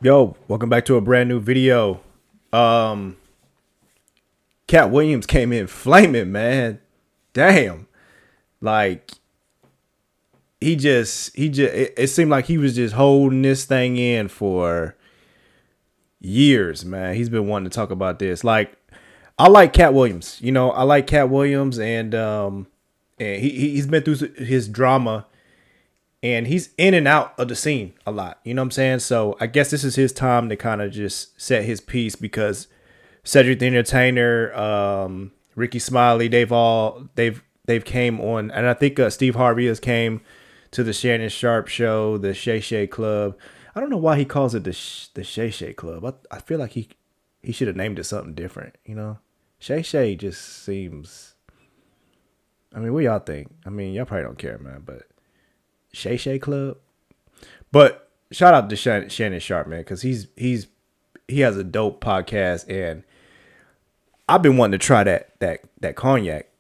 Yo, welcome back to a brand new video. Um, Cat Williams came in flaming, man. Damn. Like it seemed like he was just holding this thing in for years, man. He's been wanting to talk about this. Like I like Cat Williams. I like Cat Williams and he's been through his drama and he's in and out of the scene a lot. You know what I'm saying? So I guess this is his time to kind of just set his piece because Cedric the Entertainer, Ricky Smiley, they've came on, and I think Steve Harvey has came to the Shannon Sharp show, the Shay Shay Club. I don't know why he calls it the Shay Shay Club. I feel like he should have named it something different. Shay Shay just seems. I mean, what y'all think? I mean, y'all probably don't care, man, but Shay Shay Club. But shout out to Shannon Sharp, man, because he has a dope podcast, and I've been wanting to try that cognac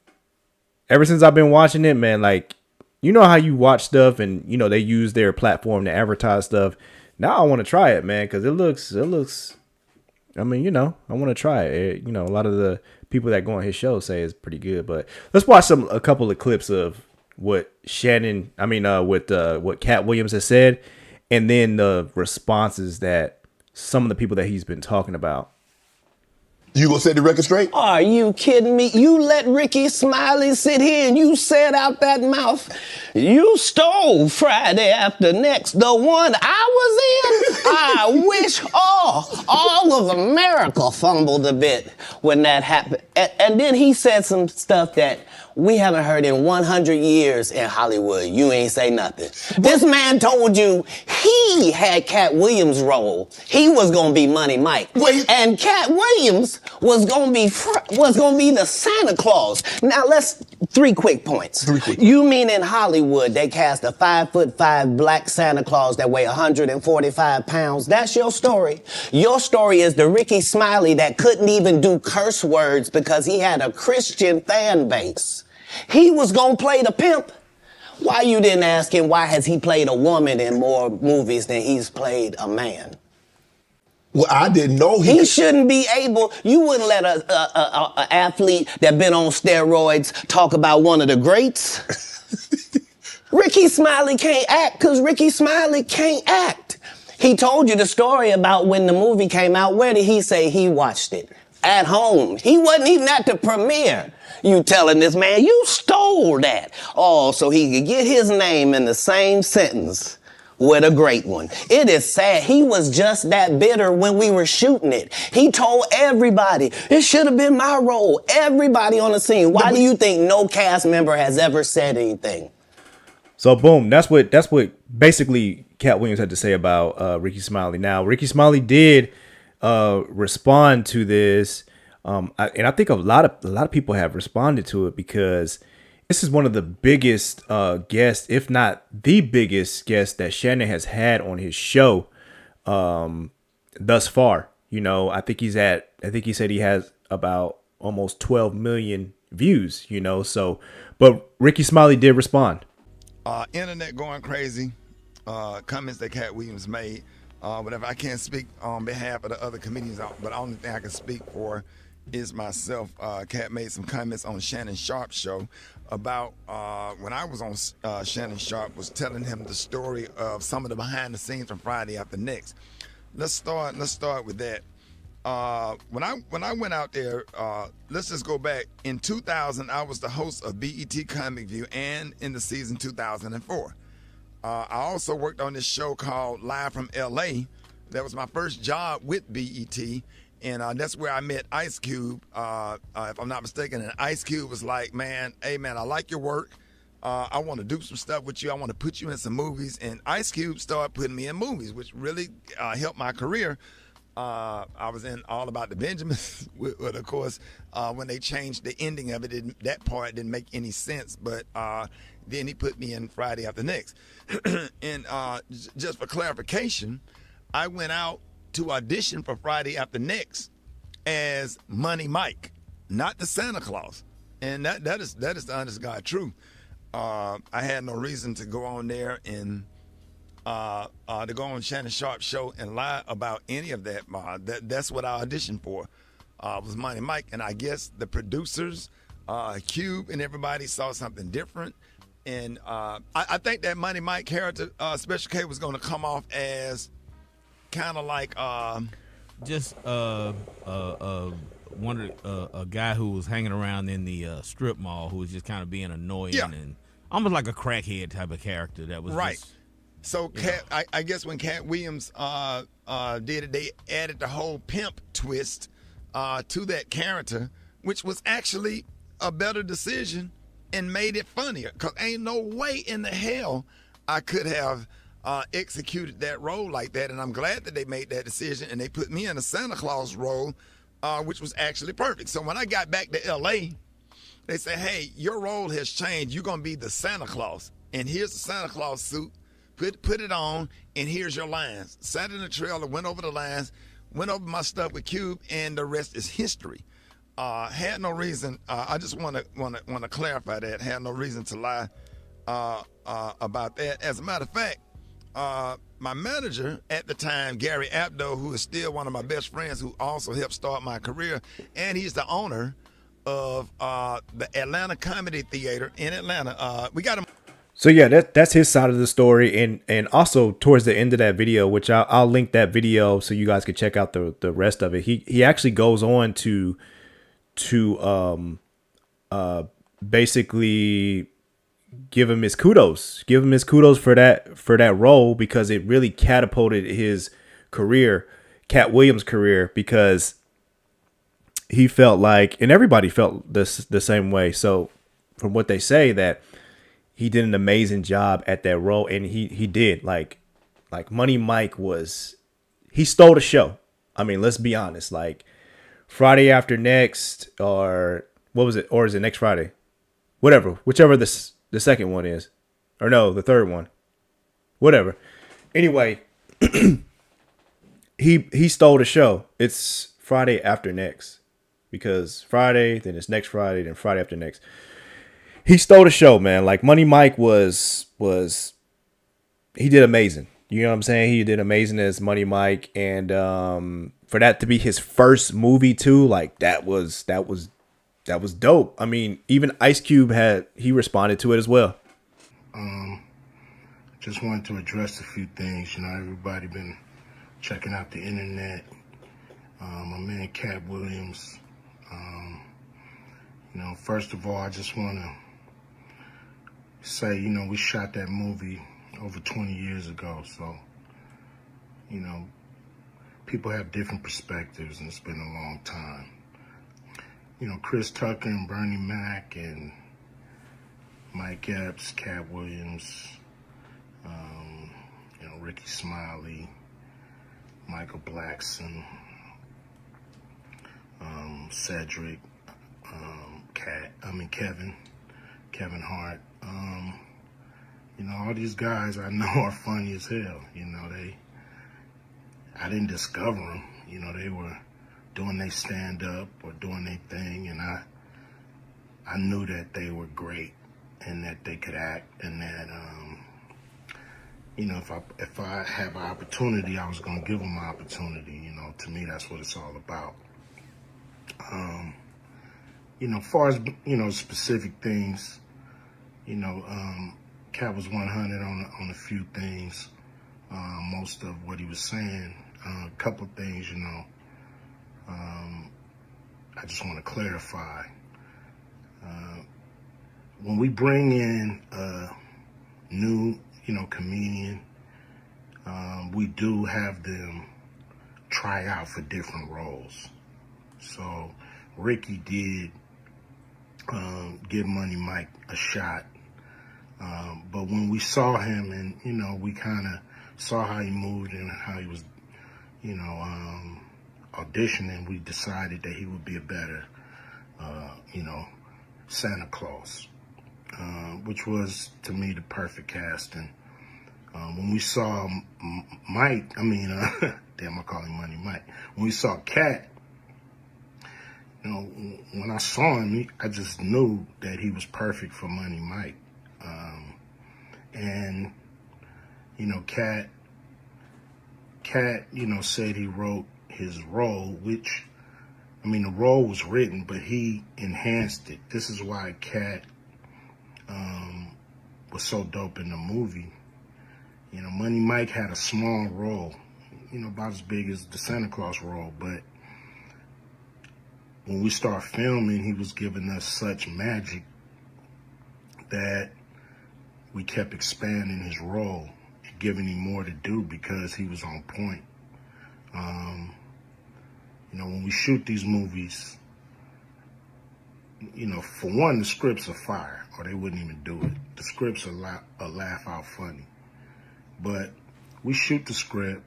ever since I've been watching it, man. Like, you know how you watch stuff and they use their platform to advertise stuff. Now I want to try it, man, because it looks. I mean, I want to try it. A lot of the people that go on his show say it's pretty good. But let's watch a couple of clips of what what Cat Williams has said, and then the responses that some of the people that he's been talking about. You gonna set the record straight? Are you kidding me? You let Ricky Smiley sit here and you said out that mouth, you stole Friday After Next, the one I was in. I wish all of America fumbled a bit when that happened. And then he said some stuff that we haven't heard in 100 years in Hollywood. You ain't say nothing. This man told you he had Cat Williams' role. He was gonna be Money Mike. Wait. And Cat Williams was gonna be the Santa Claus. Now three quick points. You mean in Hollywood they cast a 5'5" black Santa Claus that weigh 145 pounds? That's your story. Your story is the Ricky Smiley that couldn't even do curse words because he had a Christian fan base. He was gonna play the pimp. Why you didn't ask him why has he played a woman in more movies than he's played a man? Well, I didn't know he shouldn't be able. You wouldn't let a athlete that been on steroids talk about one of the greats. Ricky Smiley can't act because Ricky Smiley can't act. He told you the story about when the movie came out. Where did he say he watched it? At home. He wasn't even at the premiere. You telling this man, you stole that. Oh, so he could get his name in the same sentence with a great one. It is sad. He was just that bitter when we were shooting it. He told everybody, it should have been my role. Everybody on the scene. Why do you think no cast member has ever said anything? So boom, that's what basically Cat Williams had to say about Ricky Smiley. Now, Ricky Smiley did respond to this. And I think a lot of people have responded to it because this is one of the biggest guests, if not the biggest guest that Shannon has had on his show thus far. I think he said he has about almost 12 million views, so, but Ricky Smiley did respond. Internet going crazy, comments that Cat Williams made, whatever. I can't speak on behalf of the other comedians, but the only thing I can speak for is myself. Cat made some comments on Shannon Sharp's show about when I was on Shannon Sharp, was telling him the story of some of the behind the scenes from Friday After Next. Let's start with that. When I went out there, let's just go back. In 2000, I was the host of BET Comic View and in the season 2004. I also worked on this show called Live from LA. That was my first job with BET. And that's where I met Ice Cube, if I'm not mistaken. And Ice Cube was like, man, hey, man, I like your work. I want to do some stuff with you. I want to put you in some movies. And Ice Cube started putting me in movies, which really helped my career. I was in All About the Benjamins, but of course, when they changed the ending of it, that part didn't make any sense. But then he put me in Friday After Next. And just for clarification, I went out to audition for Friday After Next as Money Mike, not the Santa Claus. And that is the honest God truth. I had no reason to go on there and to go on Shannon Sharp's show and lie about any of that. That's what I auditioned for. Was Money Mike, and I guess the producers, Cube, and everybody saw something different. And I think that Money Mike character, Special K, was going to come off as kind of like just a guy who was hanging around in the strip mall, who was just kind of being annoying and almost like a crackhead type of character. That was right. Just, so I guess when Katt Williams did it, they added the whole pimp twist to that character, which was actually a better decision and made it funnier. Because ain't no way in the hell I could have executed that role like that. And I'm glad that they made that decision and they put me in a Santa Claus role, which was actually perfect. So when I got back to L.A., they said, hey, your role has changed. You're going to be the Santa Claus. And here's the Santa Claus suit. Put it on, and here's your lines. Sat in the trailer, went over the lines, went over my stuff with Cube, and the rest is history. Had no reason. I just want to clarify that. Had no reason to lie about that. As a matter of fact, my manager at the time, Gary Abdo, who is still one of my best friends, who also helped start my career, and he's the owner of the Atlanta Comedy Theater in Atlanta. We got him. So yeah, that's his side of the story, and also towards the end of that video, which I'll link that video so you guys can check out the rest of it. He actually goes on to basically give him his kudos for that role, because it really catapulted his career, Katt Williams' career, because he felt like, and everybody felt the same way. So from what they say, that he did an amazing job at that role, and he did. Like Money Mike he stole the show. I mean, let's be honest. Like Friday After Next, or what was it? Or is it Next Friday? Whichever the second one is, or no, the third one. Whatever. Anyway, he stole the show. It's Friday After Next, because Friday, then it's next Friday, then Friday After Next. He stole the show, man. Like Money Mike he did amazing. You know what I'm saying? He did amazing as Money Mike, and for that to be his first movie too, like that was dope. I mean, even Ice Cube he responded to it as well. Just wanted to address a few things. You know, everybody been checking out the internet. My man Katt Williams. You know, first of all, I just want to say, you know, we shot that movie over 20 years ago, so, you know, people have different perspectives, and it's been a long time. You know, Chris Tucker and Bernie Mac and Mike Epps, Katt Williams, you know, Ricky Smiley, Michael Blackson, Cedric, Kevin Hart. You know, all these guys I know are funny as hell. You know, I didn't discover them. You know, they were doing their stand-up or doing their thing, and I knew that they were great and that they could act, and that, you know, if I have an opportunity, I was going to give them an opportunity. You know, to me, that's what it's all about. You know, as far as, you know, specific things, you know, Katt was 100 on a few things. Most of what he was saying, a couple of things, you know, I just want to clarify. When we bring in a new, you know, comedian, we do have them try out for different roles. So Ricky did give Money Mike a shot. But when we saw him, and, you know, we kind of saw how he moved and how he was, you know, auditioning, we decided that he would be a better, you know, Santa Claus, which was, to me, the perfect casting. When we saw Mike, damn, I call him Money Mike. When we saw Katt, you know, when I saw him, I just knew that he was perfect for Money Mike. And, You know, Katt, you know, said he wrote his role, which, I mean, the role was written, but he enhanced it. This is why Katt was so dope in the movie. You know, Money Mike had a small role, you know, about as big as the Santa Claus role, but when we start filming, he was giving us such magic that we kept expanding his role and giving him more to do because he was on point. You know, when we shoot these movies, you know, for one, the scripts are fire, or they wouldn't even do it. The scripts are laugh out funny. But we shoot the script,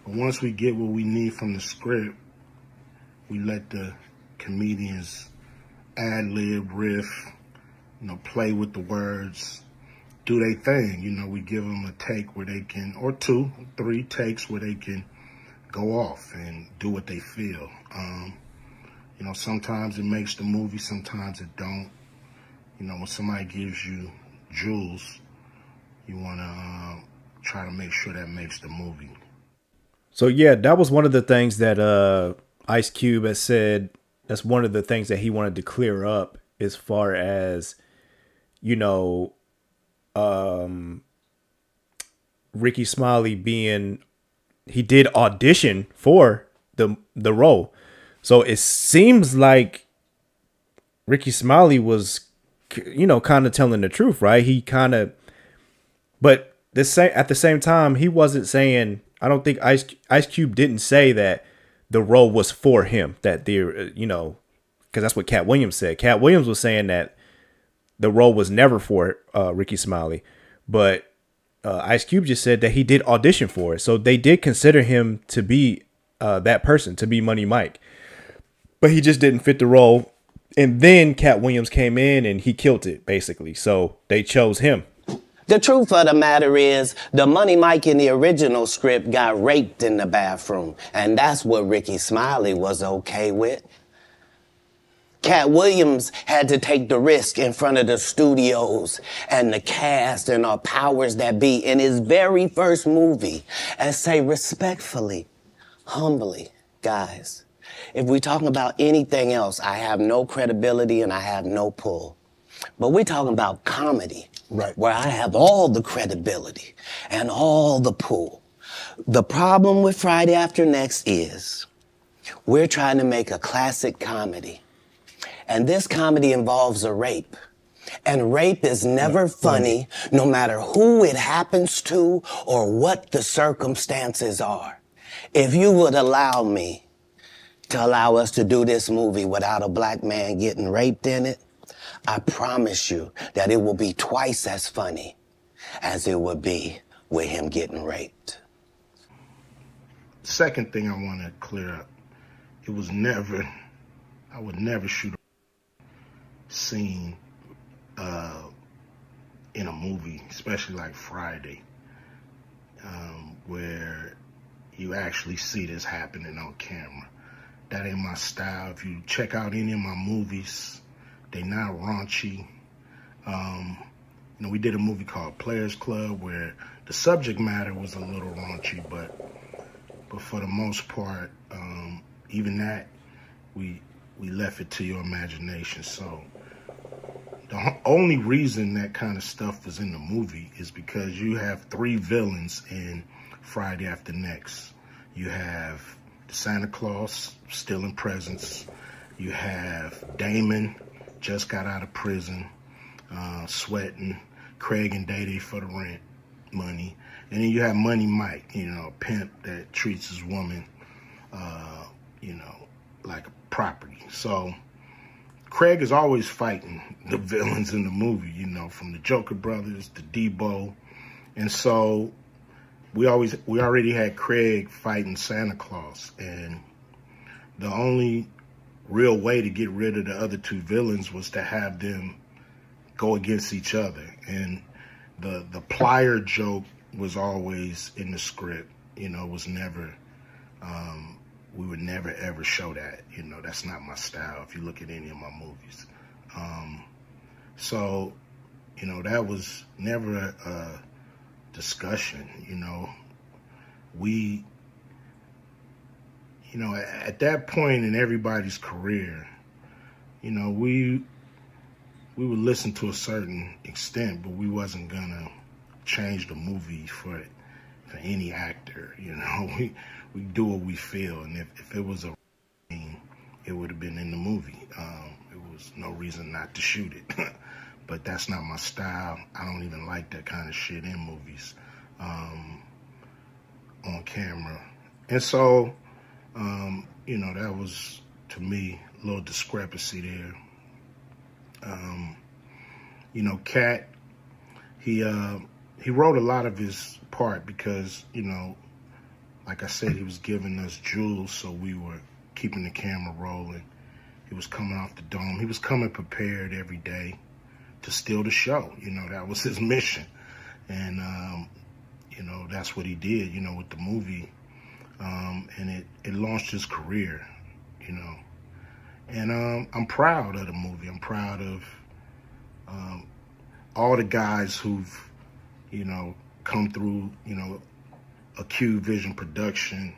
but once we get what we need from the script, we let the comedians ad-lib, riff, you know, play with the words, do their thing. You know, we give them a take where they can, or 2, 3 takes where they can go off and do what they feel. You know, sometimes it makes the movie, sometimes it don't. You know, when somebody gives you jewels, you want to try to make sure that makes the movie. So yeah, that was one of the things that Ice Cube has said. That's one of the things that he wanted to clear up as far as, you know, Ricky Smiley being, he did audition for the role. So it seems like Ricky Smiley was, you know, kind of telling the truth, right? He kind of, but at the same time, he wasn't saying, I don't think Ice Cube didn't say that the role was for him, that the, you know, because that's what Katt Williams said. Katt Williams was saying that the role was never for Ricky Smiley, but Ice Cube just said that he did audition for it. So they did consider him to be that person, to be Money Mike, but he just didn't fit the role. And then Katt Williams came in and he killed it, basically. So they chose him. The truth of the matter is, the Money Mike in the original script got raped in the bathroom, and that's what Ricky Smiley was okay with. Katt Williams had to take the risk in front of the studios and the cast and our powers that be in his very first movie and say respectfully, humbly, guys, if we're talking about anything else, I have no credibility and I have no pull. But we're talking about comedy, Right. where I have all the credibility and all the pull. The problem with Friday After Next is we're trying to make a classic comedy. And this comedy involves a rape. And rape is never funny, no matter who it happens to or what the circumstances are. If you would allow me to allow us to do this movie without a black man getting raped in it, I promise you that it will be twice as funny as it would be with him getting raped. Second thing I want to clear up, it was never, I would never shoot a scene in a movie, especially like Friday, where you actually see this happening on camera. That ain't my style. If you check out any of my movies, they not raunchy. You know, we did a movie called Players Club where the subject matter was a little raunchy, but for the most part, even that, we left it to your imagination. So the only reason that kind of stuff was in the movie is because you have 3 villains in Friday After Next. You have the Santa Claus stealing presents. You have Damon, just got out of prison, sweating. Craig and Day for the rent money. And then you have Money Mike, you know, a pimp that treats his woman, you know, like a property. So Craig is always fighting the villains in the movie, you know, from the Joker Brothers to Debo. And so we already had Craig fighting Santa Claus. And the only real way to get rid of the other 2 villains was to have them go against each other. And the plier joke was always in the script, you know, it was never, we would never ever show that, you know, that's not my style if you look at any of my movies. So, you know, that was never a discussion. We, at that point in everybody's career, we would listen to a certain extent, but we wasn't gonna change the movie for any actor. We do what we feel, and if it was a scene, it would have been in the movie. It was no reason not to shoot it. But that's not my style. I don't even like that kind of shit in movies, on camera. And so, that was, to me, a little discrepancy there. Katt, he wrote a lot of his part because, like I said, he was giving us jewels, so we were keeping the camera rolling. He was coming off the dome. He was coming prepared every day to steal the show. That was his mission. And, that's what he did, with the movie. And it launched his career, And I'm proud of the movie. I'm proud of all the guys who've, come through, a Q Vision production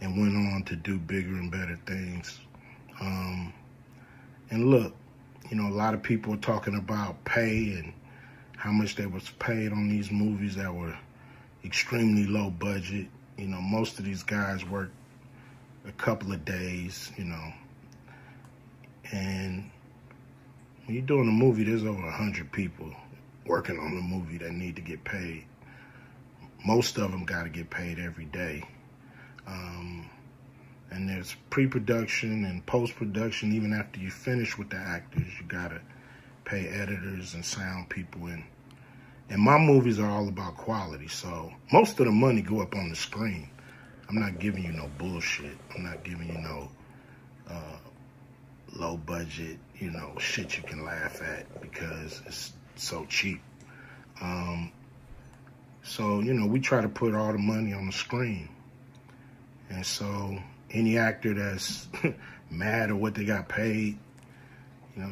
and went on to do bigger and better things. And look, a lot of people are talking about pay and how much they was paid on these movies that were extremely low budget. Most of these guys work a couple of days, and when you're doing a movie, there's over 100 people working on the movie that need to get paid. Most of them got to get paid every day. And there's pre-production and post-production. Even after you finish with the actors, you got to pay editors and sound people. And my movies are all about quality, so most of the money go up on the screen. I'm not giving you no bullshit. I'm not giving you no low budget, shit you can laugh at because it's so cheap. So, we try to put all the money on the screen. And so any actor that's mad at what they got paid,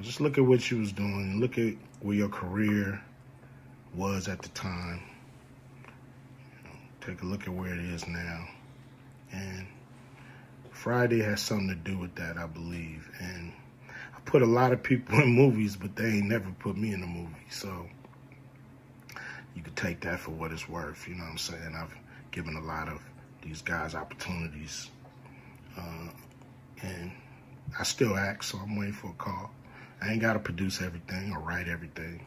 just look at what you was doing. Look at where your career was at the time. Take a look at where it is now. And Friday has something to do with that, I believe. And I put a lot of people in movies, but they ain't never put me in a movie. So you could take that for what it's worth. You know what I'm saying? I've given a lot of these guys opportunities. And I still act, so I'm waiting for a call. I ain't got to produce everything or write everything.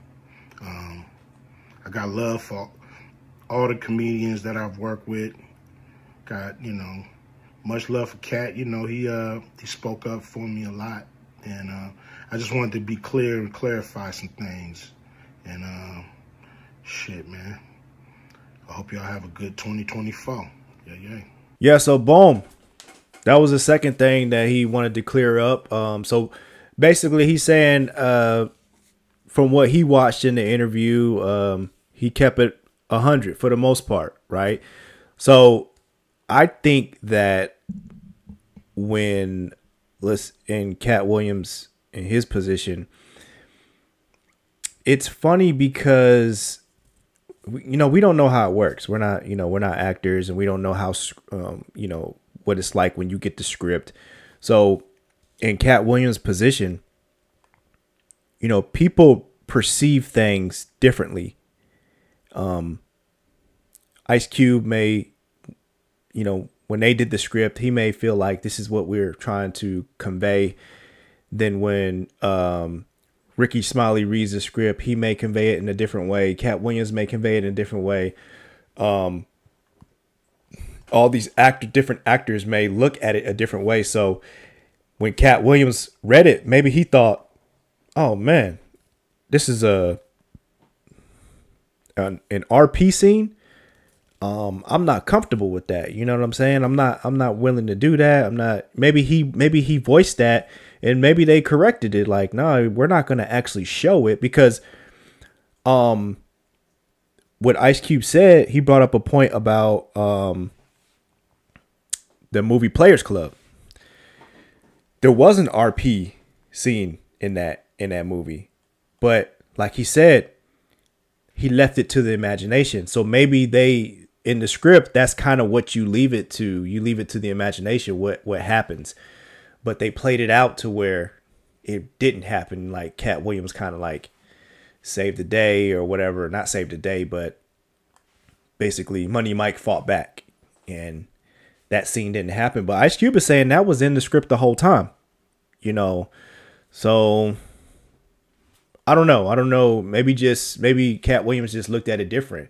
I got love for all the comedians that I've worked with. Got, much love for Katt. He spoke up for me a lot. And I just wanted to be clear and clarify some things. And shit, man. I hope y'all have a good 2024. Yeah, so boom. That was the second thing that he wanted to clear up. So basically he's saying from what he watched in the interview, he kept it 100 for the most part, right? So I think that when in Katt Williams in his position, it's funny because we don't know how it works. We're not actors, and we don't know how what it's like when you get the script. So in Katt Williams' position, people perceive things differently. Ice Cube may, when they did the script, he may feel like this is what we're trying to convey. Then when Ricky Smiley reads the script, he may convey it in a different way. Katt Williams may convey it in a different way. All these different actors may look at it a different way. So when Katt Williams read it, maybe he thought, "Oh man, this is an RP scene. I'm not comfortable with that. You know what I'm saying? I'm not willing to do that. I'm not." Maybe he voiced that, and maybe they corrected it. Like, no, we're not going to actually show it because, what Ice Cube said, he brought up a point about the movie Players Club. There was an RP scene in that movie, but like he said, he left it to the imagination. So maybe they, in the script, that's kind of what you leave it to. You leave it to the imagination what happens. But they played it out to where it didn't happen. Like Katt Williams kind of like saved the day or whatever. Not saved the day, but basically Money Mike fought back. And that scene didn't happen. But Ice Cube is saying that was in the script the whole time. You know, so I don't know. Maybe Katt Williams just looked at it different.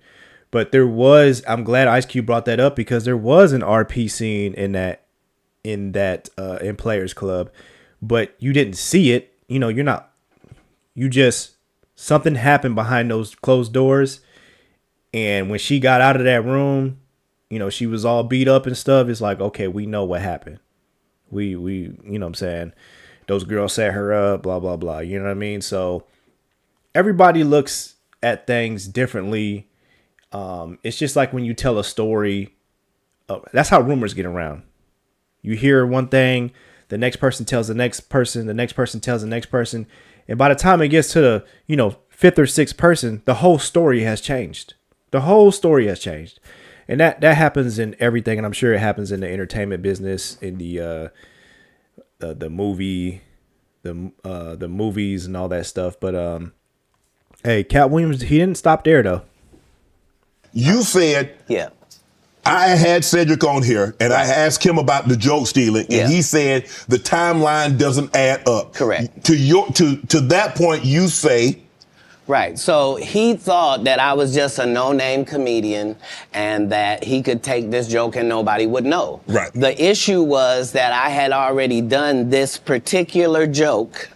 But there was, I'm glad Ice Cube brought that up because there was an RP scene in Players Club, but you didn't see it. You know, something happened behind those closed doors. And when she got out of that room, you know, she was all beat up and stuff. It's like, okay, we know what happened. We, you know what I'm saying? Those girls set her up, blah, blah, blah. You know what I mean? So everybody looks at things differently. It's just like when you tell a story, that's how rumors get around. You hear one thing, the next person tells the next person tells the next person. And by the time it gets to the, you know, fifth or sixth person, the whole story has changed. The whole story has changed. And that happens in everything. And I'm sure it happens in the entertainment business, in the movies and all that stuff. But, hey, Katt Williams, he didn't stop there though. You said, yeah, I had Cedric on here and I asked him about the joke stealing, and he said the timeline doesn't add up. Correct. To that point, you say. Right. So he thought that I was just a no-name comedian and that he could take this joke and nobody would know. Right. The issue was that I had already done this particular joke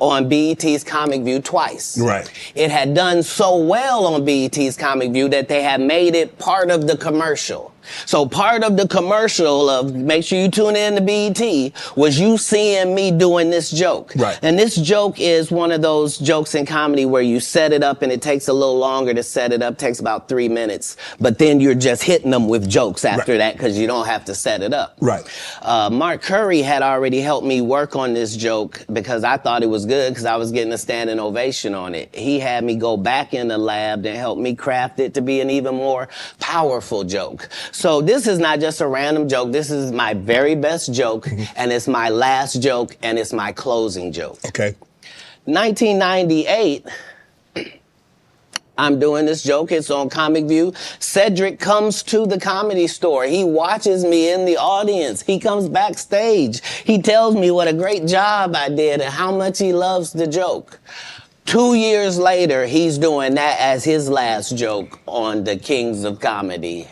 on BET's Comic View twice. Right. It had done so well on BET's Comic View that they had made it part of the commercial. So part of the commercial of make sure you tune in to BET was you seeing me doing this joke. Right. And this joke is one of those jokes in comedy where you set it up and it takes a little longer to set it up, takes about 3 minutes, but then you're just hitting them with jokes after that because you don't have to set it up. Right. Mark Curry had already helped me work on this joke because I thought it was good because I was getting a standing ovation on it. He had me go back in the lab and help me craft it to be an even more powerful joke. So this is not just a random joke. This is my very best joke, and it's my last joke, and it's my closing joke. Okay. 1998, I'm doing this joke. It's on Comic View. Cedric comes to the Comedy Store. He watches me in the audience. He comes backstage. He tells me what a great job I did and how much he loves the joke. 2 years later, he's doing that as his last joke on the Kings of Comedy.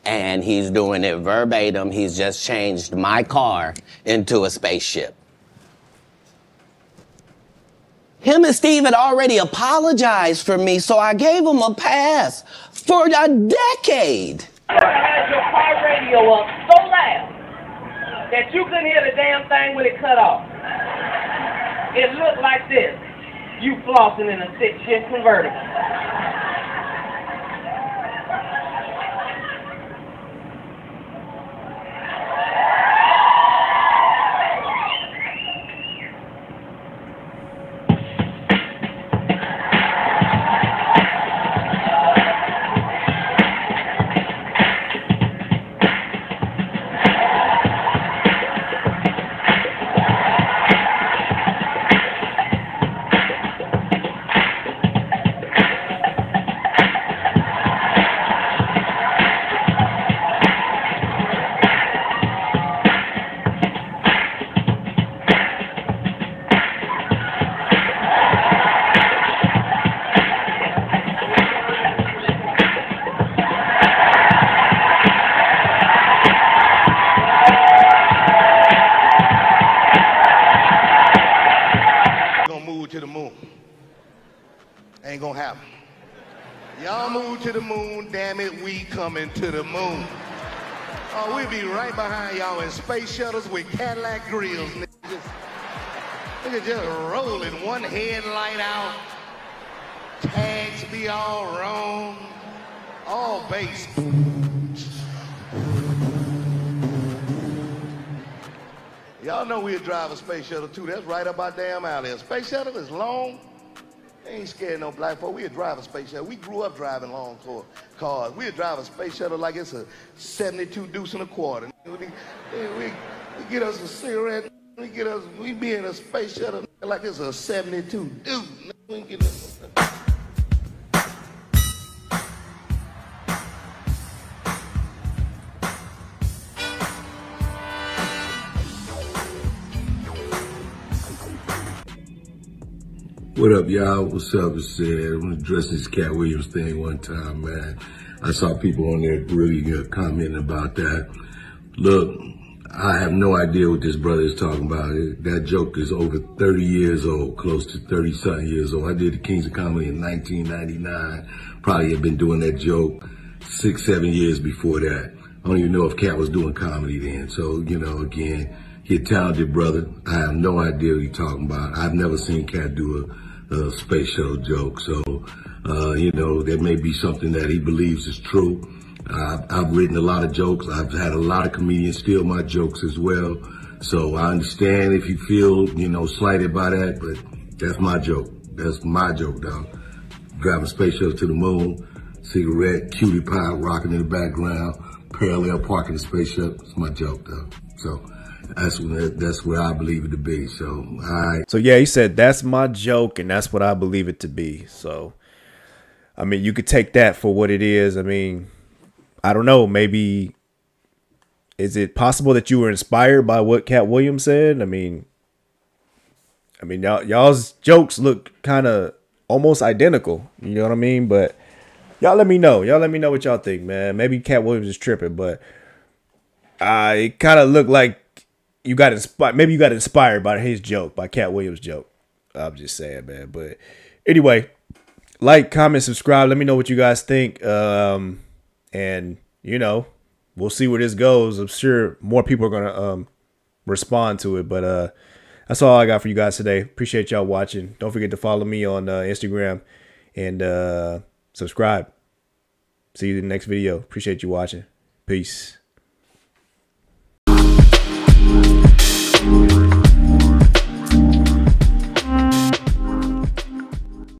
And he's doing it verbatim. He's just changed my car into a spaceship. Him and Steve had already apologized for me, so I gave him a pass for a decade. You had your car radio up so loud that you couldn't hear the damn thing when it cut off. It looked like this. You flossing in a 6-shift convertible. To the moon. Ain't gonna happen. Y'all move to the moon, damn it, we coming to the moon. Oh, we'll be right behind y'all in space shuttles with Cadillac grills. Look at just rolling, one headlight out. Tags be all wrong. All bass. Y'all know we'll drive a space shuttle too. That's right up our damn alley. A space shuttle is long. They ain't scared of no black folk. We'd drive a space shuttle. We grew up driving long cars. We'd drive a space shuttle like it's a 72 deuce and a quarter. We get us a cigarette. We be in a space shuttle like it's a 72 deuce. We get us What up, y'all? What's up? It's I'm gonna address this Katt Williams thing one time, man. I saw people on there really commenting about that. Look, I have no idea what this brother is talking about. That joke is over 30 years old, close to 30-something years old. I did the Kings of Comedy in 1999. Probably had been doing that joke 6, 7 years before that. I don't even know if Katt was doing comedy then. So, you know, again, he's a talented brother. I have no idea what he's talking about. I've never seen Katt do a space shuttle joke. So, you know, there may be something that he believes is true. I've written a lot of jokes. I've had a lot of comedians steal my jokes as well. So I understand if you feel, you know, slighted by that, but that's my joke. That's my joke, dog. Driving space shuttle to the moon, cigarette, cutie pie rocking in the background, parallel parking the space shuttle. It's my joke, dog. So that's what I believe it to be. So, So yeah, he said, that's my joke and that's what I believe it to be. So, I mean, you could take that for what it is. I mean, I don't know. Maybe, is it possible that you were inspired by what Katt Williams said? I mean, y'all's jokes look kind of almost identical. You know what I mean? But y'all let me know. Y'all let me know what y'all think, man. Maybe Katt Williams is tripping, but it kind of looked like you got inspired. Maybe you got inspired by his joke, by Katt Williams' joke. I'm just saying, man. But anyway, like, comment, subscribe. Let me know what you guys think. And, you know, we'll see where this goes. I'm sure more people are going to respond to it. But that's all I got for you guys today. Appreciate y'all watching. Don't forget to follow me on Instagram and subscribe. See you in the next video. Appreciate you watching. Peace.